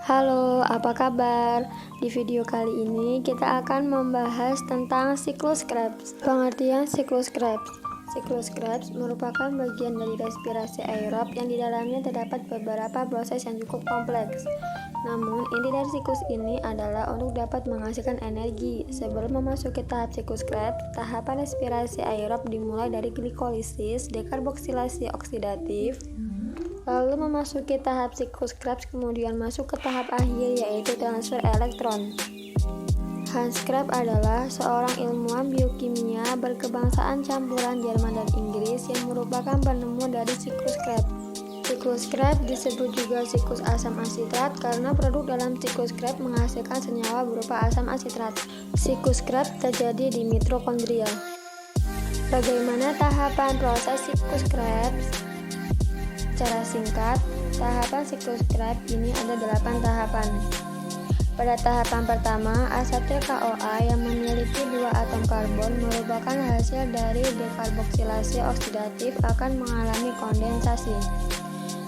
Halo, apa kabar? Di video kali ini kita akan membahas tentang siklus Krebs. Pengertian siklus Krebs. Siklus Krebs merupakan bagian dari respirasi aerob yang di dalamnya terdapat beberapa proses yang cukup kompleks. Namun, inti dari siklus ini adalah untuk dapat menghasilkan energi. Sebelum memasuki tahap siklus Krebs, tahapan respirasi aerob dimulai dari glikolisis, dekarboksilasi oksidatif, lalu memasuki tahap siklus Krebs, kemudian masuk ke tahap akhir yaitu transfer elektron. Hans Krebs adalah seorang ilmuwan biokimia berkebangsaan campuran Jerman dan Inggris yang merupakan penemu dari siklus Krebs. Siklus Krebs disebut juga siklus asam asitrat karena produk dalam siklus Krebs menghasilkan senyawa berupa asam asitrat. Siklus Krebs terjadi di mitokondria. Bagaimana tahapan proses siklus Krebs? Secara singkat, tahapan siklus Krebs ini ada 8 tahapan. Pada tahapan pertama, asetil KOA yang memiliki 2 atom karbon merupakan hasil dari dekarboksilasi oksidatif akan mengalami kondensasi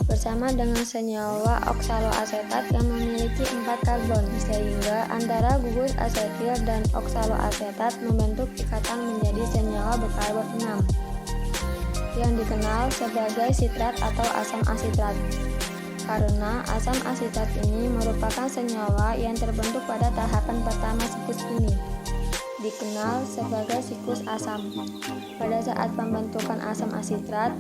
bersama dengan senyawa oksaloasetat yang memiliki 4 karbon, sehingga antara gugus asetil dan oksaloasetat membentuk ikatan menjadi senyawa berkarbon 6 yang dikenal sebagai sitrat atau asam asitrat. Karena asam asitrat ini merupakan senyawa yang terbentuk pada tahapan pertama siklus ini, dikenal sebagai siklus asam. Pada saat pembentukan asam asitrat,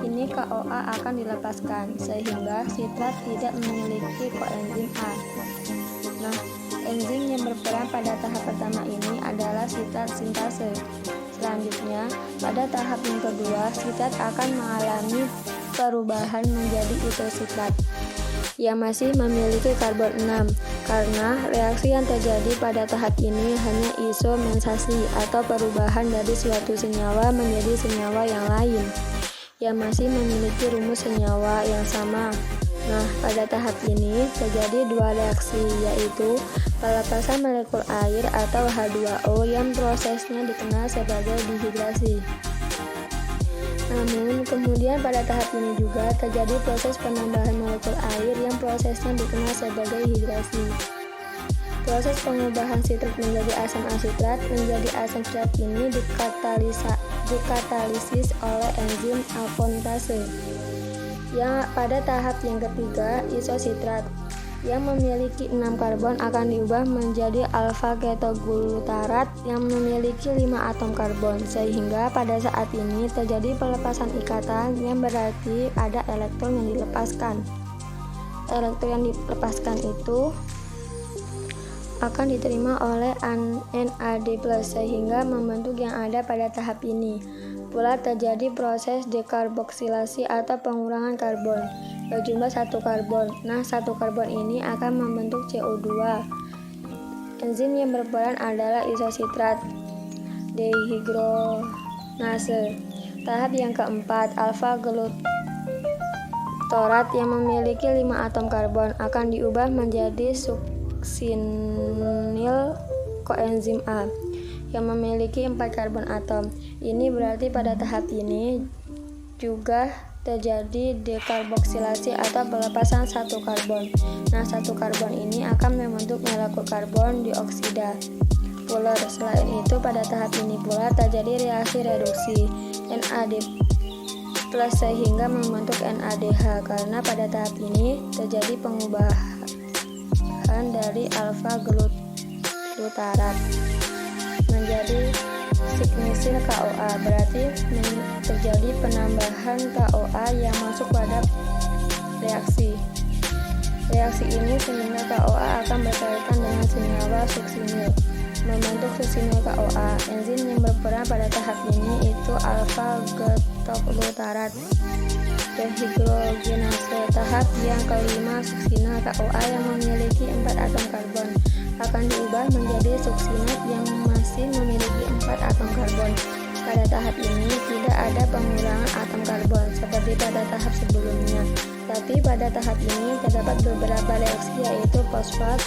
ini KOA akan dilepaskan sehingga sitrat tidak memiliki koenzim A. Nah, enzim yang berperan pada tahap pertama ini adalah sitrat sintase. Selanjutnya, pada tahap yang kedua, sitrat akan mengalami perubahan menjadi isositrat yang masih memiliki karbon 6 karena reaksi yang terjadi pada tahap ini hanya isomensasi atau perubahan dari suatu senyawa menjadi senyawa yang lain yang masih memiliki rumus senyawa yang sama. Nah, pada tahap ini terjadi 2 reaksi, yaitu pelepasan molekul air atau H2O yang prosesnya dikenal sebagai dehidrasi. Namun, kemudian pada tahap ini juga terjadi proses penambahan molekul air yang prosesnya dikenal sebagai hidrasi. Proses pengubahan sitrat menjadi asam asitrat menjadi asam sitrat ini dikatalisis oleh enzim alfonitase. Yang pada tahap yang ketiga, isositrat yang memiliki 6 karbon akan diubah menjadi alfa ketoglutarat yang memiliki 5 atom karbon, sehingga pada saat ini terjadi pelepasan ikatan yang berarti ada elektron yang dilepaskan. Elektron yang dilepaskan itu akan diterima oleh NAD+, sehingga membentuk yang ada pada tahap ini. Pula terjadi proses dekarboksilasi atau pengurangan karbon berjumlah 1 karbon. Nah, 1 karbon ini akan membentuk CO2. Enzim yang berperan adalah isositrat dehidronase. Tahap yang keempat, alfa glutorat yang memiliki 5 atom karbon akan diubah menjadi suksinil koenzim A yang memiliki 4 karbon atom. Ini berarti pada tahap ini juga terjadi dekarboksilasi atau pelepasan 1 karbon. Nah, 1 karbon ini akan membentuk molekul karbon dioksida polar. Selain itu, pada tahap ini pula terjadi reaksi reduksi NAD+ sehingga membentuk NADH karena pada tahap ini terjadi pengubahan dari alfa glutarat menjadi signesil KOA, berarti terjadi penambahan KOA yang masuk pada reaksi. Reaksi ini sehingga KOA akan berkaitan dengan senyawa suksinil, membentuk suksinil KOA. Enzim yang berperan pada tahap ini itu alfa ketoglutarat dehidrogenase. Tahap yang kelima, suksinil KOA yang memiliki 4 atom karbon akan diubah menjadi suksinat yang masih memiliki 4 atom karbon. Pada tahap ini tidak ada pengurangan atom karbon seperti pada tahap sebelumnya, tapi pada tahap ini terdapat beberapa reaksi, yaitu fosfat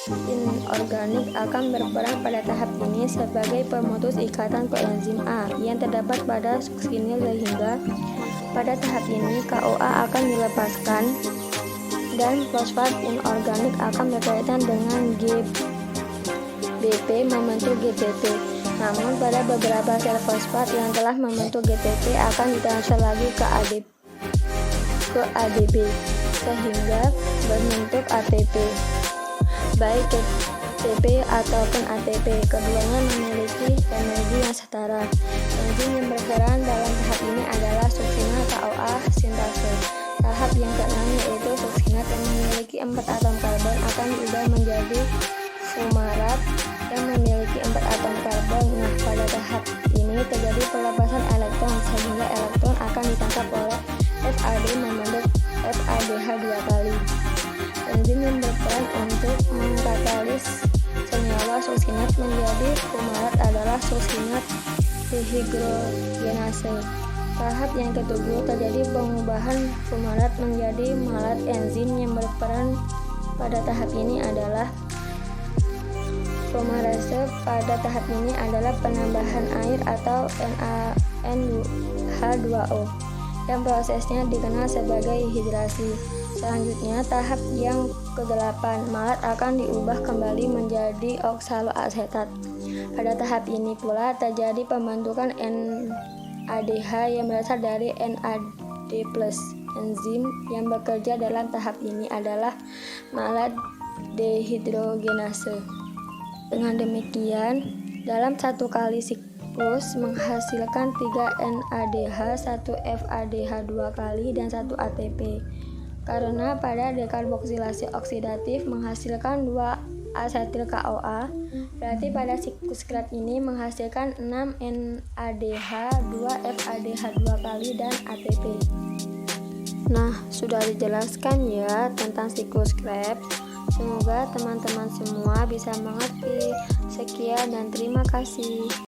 inorganik akan berperan pada tahap ini sebagai pemutus ikatan koenzim A yang terdapat pada suksinil, sehingga pada tahap ini KOA akan dilepaskan dan fosfat inorganik akan berkaitan dengan GBP membentuk GTP. Namun pada beberapa sel fosfat yang telah membentuk GTP akan ditransfer lagi ke ADP sehingga berbentuk ATP. Baik GTP ataupun ATP, keduanya memiliki energi yang setara. Enzim yang berperan dalam tahap ini adalah suksinat KOA sintase. Tahap yang keenam yaitu suksinat yang memiliki 4 atom karbon akan diubah menjadi fumarat yang memiliki 4 atom karbon. Nah, pada tahap ini terjadi pelepasan elektron sehingga elektron akan ditangkap oleh FAD membentuk FADH 2 kali. Enzim yang berperan untuk mengkatalis senyawa suksinat menjadi fumarat adalah suksinat dehidrogenase. Tahap yang ketujuh terjadi pengubahan fumarat menjadi malat. Enzim yang berperan pada tahap ini adalah fumarase. Pada tahap ini adalah penambahan air atau NaNH2O yang prosesnya dikenal sebagai hidrasi. Selanjutnya, tahap yang ke-8, malat akan diubah kembali menjadi oksaloasetat. Pada tahap ini pula terjadi pembentukan NADH yang berasal dari NAD+. Enzim yang bekerja dalam tahap ini adalah malat dehidrogenase. Dengan demikian, dalam satu kali siklus menghasilkan 3 NADH, 1 FADH 2 kali, dan 1 ATP. Karena pada dekarboksilasi oksidatif menghasilkan 2 asetil KOA, berarti pada siklus Krebs ini menghasilkan 6 NADH, 2 FADH 2 kali, dan ATP. Nah, sudah dijelaskan ya tentang siklus Krebs. Semoga teman-teman semua bisa mengerti. Sekian dan terima kasih.